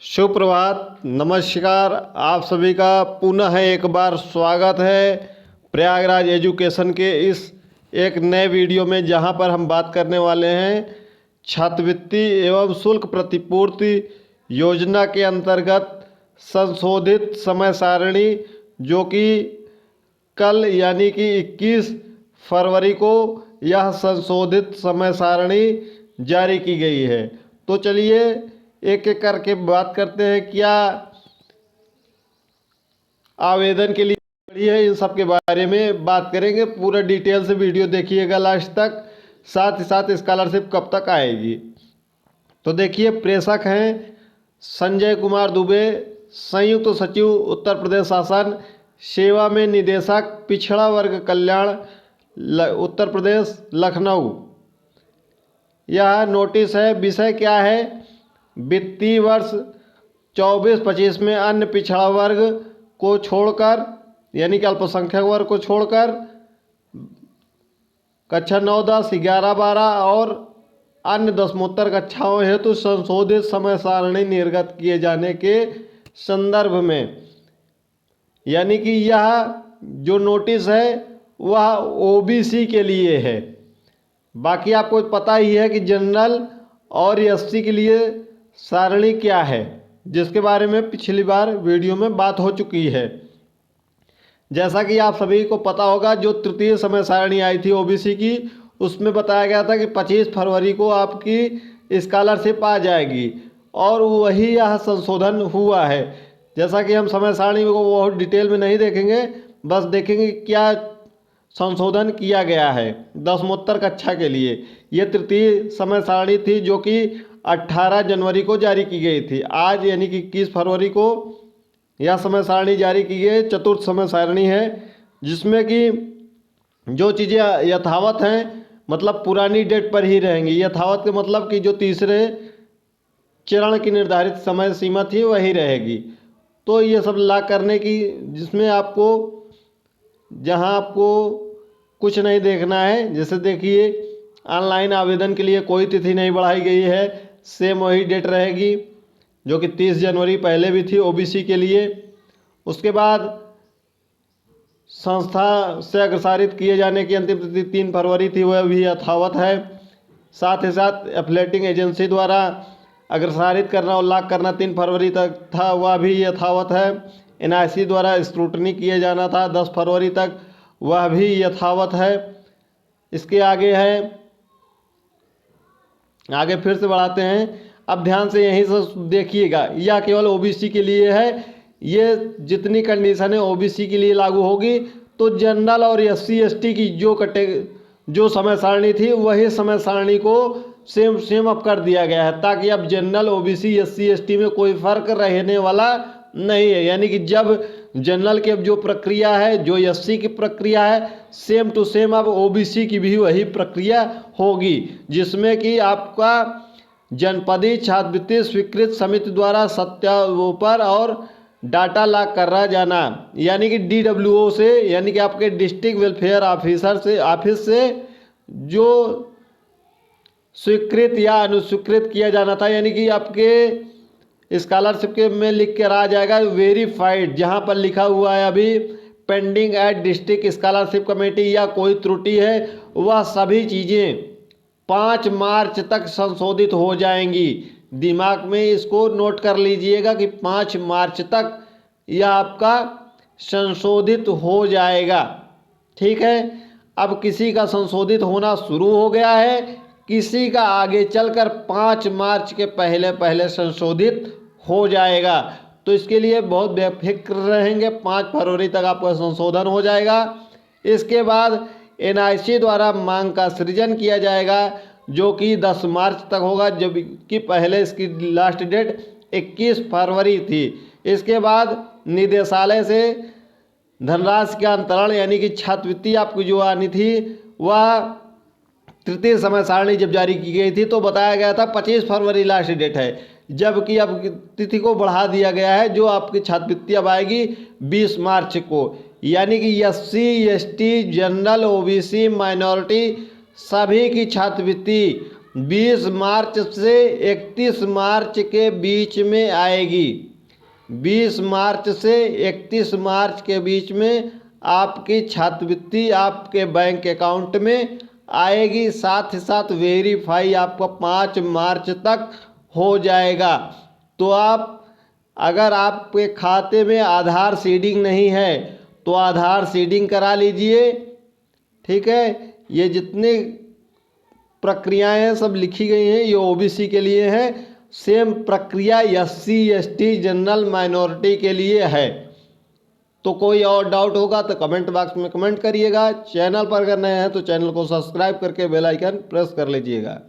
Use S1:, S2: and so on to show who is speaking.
S1: सुप्रभात, नमस्कार। आप सभी का पुनः एक बार स्वागत है प्रयागराज एजुकेशन के इस एक नए वीडियो में, जहां पर हम बात करने वाले हैं छात्रवृत्ति एवं शुल्क प्रतिपूर्ति योजना के अंतर्गत संशोधित समय सारणी, जो कि कल यानी कि 21 फरवरी को यह संशोधित समय सारणी जारी की गई है। तो चलिए एक एक करके बात करते हैं। क्या आवेदन के लिए पड़ी है, इन सब के बारे में बात करेंगे। पूरा डिटेल से वीडियो देखिएगा लास्ट तक। साथ ही साथ स्कॉलरशिप कब तक आएगी। तो देखिए, प्रेषक हैं संजय कुमार दुबे, संयुक्त सचिव उत्तर प्रदेश शासन, सेवा में निदेशक पिछड़ा वर्ग कल्याण उत्तर प्रदेश लखनऊ। यह नोटिस है। विषय क्या है? वित्तीय वर्ष 24-25 में अन्य पिछड़ा वर्ग को छोड़कर, यानी कि अल्पसंख्यक वर्ग को छोड़कर कक्षा 9, 10, 11, 12 और अन्य दसमोत्तर कक्षाओं हेतु संशोधित समय सारणी निर्गत किए जाने के संदर्भ में, यानी कि यह जो नोटिस है वह ओबीसी के लिए है। बाकी आपको पता ही है कि जनरल और एससी के लिए सारणी क्या है, जिसके बारे में पिछली बार वीडियो में बात हो चुकी है। जैसा कि आप सभी को पता होगा, जो तृतीय समय सारणी आई थी ओबीसी की, उसमें बताया गया था कि 25 फरवरी को आपकी स्कॉलरशिप आ जाएगी, और वही यह संशोधन हुआ है। जैसा कि हम समय सारणी को बहुत डिटेल में नहीं देखेंगे, बस देखेंगे क्या संशोधन किया गया है दसमोत्तर कक्षा के लिए। ये तृतीय समय सारणी थी, जो कि 18 जनवरी को जारी की गई थी। आज यानी कि 21 फरवरी को यह समय सारणी जारी की गई। चतुर्थ समय सारणी है, जिसमें कि जो चीज़ें यथावत हैं, मतलब पुरानी डेट पर ही रहेंगी। यथावत के मतलब कि जो तीसरे चरण की निर्धारित समय सीमा थी वही रहेगी। तो ये सब ला करने की, जिसमें आपको जहां आपको कुछ नहीं देखना है। जैसे देखिए, ऑनलाइन आवेदन के लिए कोई तिथि नहीं बढ़ाई गई है, सेम वही डेट रहेगी जो कि 30 जनवरी पहले भी थी ओबीसी के लिए। उसके बाद संस्था से अग्रसारित किए जाने की अंतिम तिथि 3 फरवरी थी, वह भी यथावत है। साथ ही साथ एफिलेटिंग एजेंसी द्वारा अग्रसारित करना और लॉक करना 3 फरवरी तक था, वह भी यथावत है। एनआईसी द्वारा स्क्रूटनी किए जाना था 10 फरवरी तक, वह भी यथावत है। इसके आगे है, आगे फिर से बढ़ाते हैं। अब ध्यान से यहीं से देखिएगा, यह केवल ओबीसी के लिए है। ये जितनी कंडीशन है ओबीसी के लिए लागू होगी। तो जनरल और एससी एसटी की जो समय सारणी थी, वही समय सारणी को सेम अप कर दिया गया है, ताकि अब जनरल, ओबीसी, एससी एसटी में कोई फर्क रहने वाला नहीं है। यानी कि जब जनरल की अब जो प्रक्रिया है, जो एससी की प्रक्रिया है, सेम टू सेम अब ओबीसी की भी वही प्रक्रिया होगी, जिसमें कि आपका जनपदीय छात्रवृत्ति स्वीकृत समिति द्वारा सत्यारोपण और डाटा लॉक करा जाना, यानी कि डीडब्ल्यूओ से, यानी कि आपके डिस्ट्रिक्ट वेलफेयर ऑफिसर से, ऑफिस से जो स्वीकृत या अनुस्वीकृत किया जाना था। यानी कि आपके स्कॉलरशिप के में लिख कर आ जाएगा वेरीफाइड, जहां पर लिखा हुआ है अभी pending at district scholarship committee, या कोई त्रुटि है, वह सभी चीज़ें 5 मार्च तक संशोधित हो जाएंगी। दिमाग में इसको नोट कर लीजिएगा कि 5 मार्च तक यह आपका संशोधित हो जाएगा। ठीक है। अब किसी का संशोधित होना शुरू हो गया है, किसी का आगे चलकर 5 मार्च के पहले पहले संशोधित हो जाएगा। तो इसके लिए बहुत बेफिक्र रहेंगे, 5 फरवरी तक आपका संशोधन हो जाएगा। इसके बाद एनआईसी द्वारा मांग का सृजन किया जाएगा, जो कि 10 मार्च तक होगा, जबकि पहले इसकी लास्ट डेट 21 फरवरी थी। इसके बाद निदेशालय से धनराशि का अंतरण, यानी कि छात्रवृत्ति आपकी जो आनी थी, वह तृतीय समय सारणी जब जारी की गई थी तो बताया गया था 25 फरवरी लास्ट डेट है, जबकि अब तिथि को बढ़ा दिया गया है। जो आपकी छात्रवृत्ति अब आएगी 20 मार्च को, यानी कि SC ST, general, OBC, minority सभी की छात्रवृत्ति 20 मार्च से 31 मार्च के बीच में आएगी। 20 मार्च से 31 मार्च के बीच में आपकी छात्रवृत्ति आपके बैंक अकाउंट में आएगी। साथ ही साथ वेरीफाई आपका 5 मार्च तक हो जाएगा। तो आप अगर आपके खाते में आधार सीडिंग नहीं है तो आधार सीडिंग करा लीजिए। ठीक है, ये जितनी प्रक्रियाएं हैं सब लिखी गई हैं, ये ओबीसी के लिए है। सेम प्रक्रिया SC ST जनरल माइनॉरिटी के लिए है। तो कोई और डाउट होगा तो कमेंट बॉक्स में कमेंट करिएगा। चैनल पर अगर नए हैं तो चैनल को सब्सक्राइब करके बेल आइकन प्रेस कर लीजिएगा।